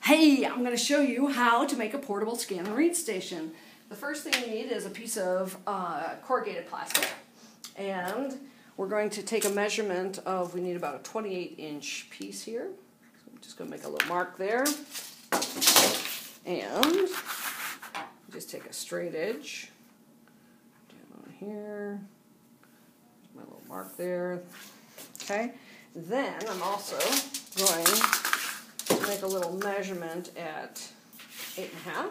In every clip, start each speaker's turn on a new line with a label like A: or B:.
A: Hey, I'm going to show you how to make a portable scan and read station. The first thing you need is a piece of corrugated plastic, and we're going to take a measurement of, we need about a 28-inch piece here. So I'm just going to make a little mark there, and just take a straight edge down here, my little mark there. Okay, then I'm also going to make a little measurement at 8.5,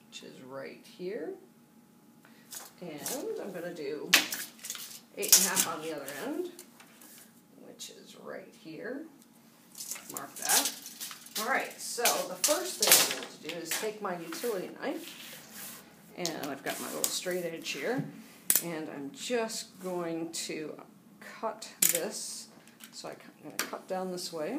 A: which is right here, and I'm going to do 8.5 on the other end, which is right here. Mark that. Alright, so the first thing I'm going to do is take my utility knife, and I've got my little straight edge here, and I'm just going to cut this. So I'm going to cut down this way.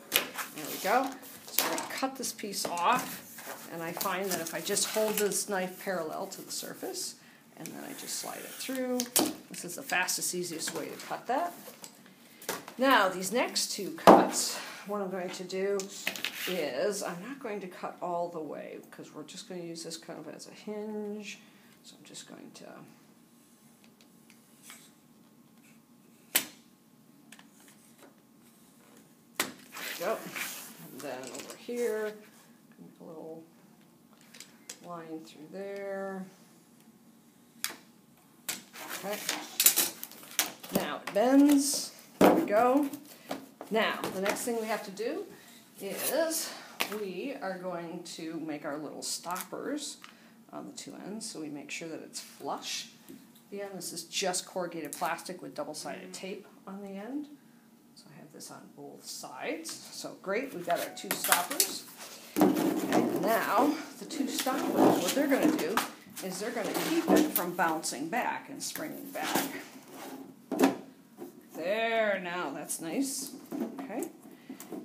A: There we go. So I'm going to cut this piece off, and I find that if I just hold this knife parallel to the surface, and then I just slide it through, this is the fastest, easiest way to cut that. Now, these next two cuts, what I'm going to do is, I'm not going to cut all the way, because we're just going to use this kind of as a hinge. So I'm just going to go. And then over here, make a little line through there. Okay. Now it bends. There we go. Now, the next thing we have to do is we are going to make our little stoppers on the two ends, so we make sure that it's flush. The end, this is just corrugated plastic with double-sided tape on the end. So I have this on both sides. So great, we've got our two stoppers. Okay, now, the two stoppers, what they're going to do is they're going to keep it from bouncing back and springing back. There, now that's nice. Okay.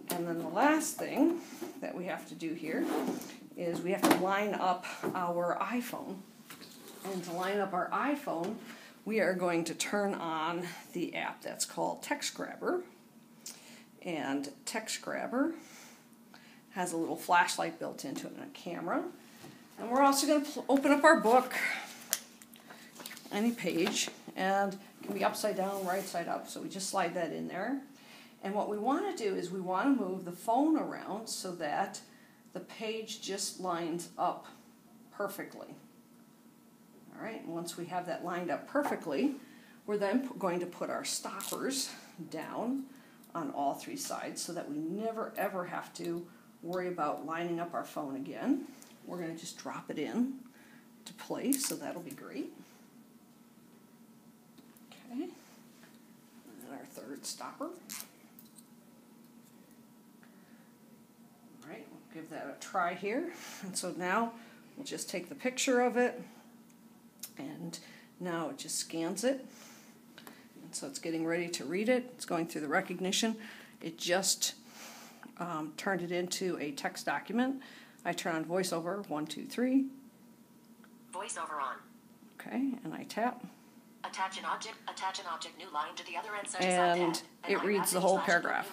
A: And then the last thing that we have to do here is we have to line up our iPhone. And to line up our iPhone, we are going to turn on the app that's called TextGrabber. And TextGrabber has a little flashlight built into it and a camera. And we're also going to open up our book, any page, and it can be upside down, right side up, so we just slide that in there. And what we want to do is we want to move the phone around so that the page just lines up perfectly. All right, and once we have that lined up perfectly, we're then going to put our stoppers down on all three sides so that we never ever have to worry about lining up our phone again. We're going to just drop it in to place, so that'll be great. Okay, and our third stopper. All right, we'll give that a try here. And so now we'll just take the picture of it, and now it just scans it. And so it's getting ready to read it. It's going through the recognition. It just turned it into a text document. I turn on VoiceOver, 1, 2, 3.
B: VoiceOver on.
A: Okay, and I tap.
B: Attach an object, new line to the other end, such
A: and
B: as
A: it reads the whole paragraph.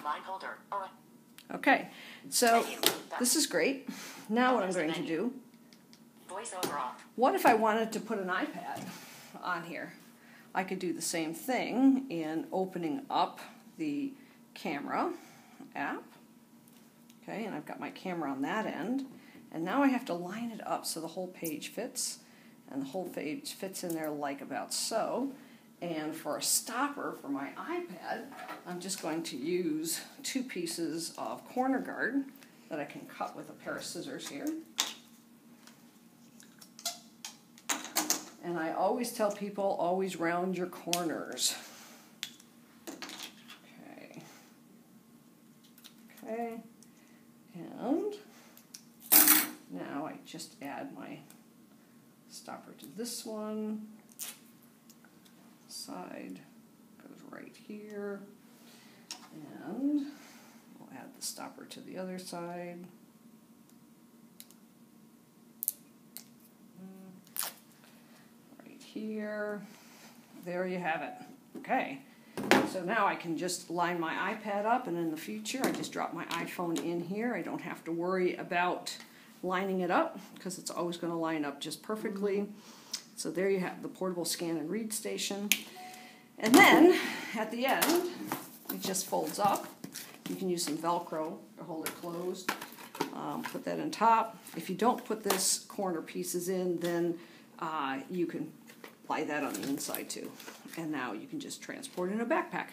A: Okay, so this is great. Now what I'm going to do,
B: VoiceOver off.
A: What if I wanted to put an iPad on here? I could do the same thing in opening up the camera app. Okay, and I've got my camera on that end. And now I have to line it up so the whole page fits. And the whole page fits in there like about so. And for a stopper for my iPad, I'm just going to use two pieces of corner guard that I can cut with a pair of scissors here. And I always tell people, always round your corners. Okay. Okay. And now I just add my stopper to this one. Side goes right here. And we'll add the stopper to the other side. Right here. There you have it. Okay. So now I can just line my iPad up, and in the future I just drop my iPhone in here. I don't have to worry about lining it up because it's always going to line up just perfectly. So there you have the portable scan and read station. And then at the end, it just folds up. You can use some Velcro to hold it closed. Put that on top. If you don't put this corner pieces in, then you can apply that on the inside too. And now you can just transport it in a backpack.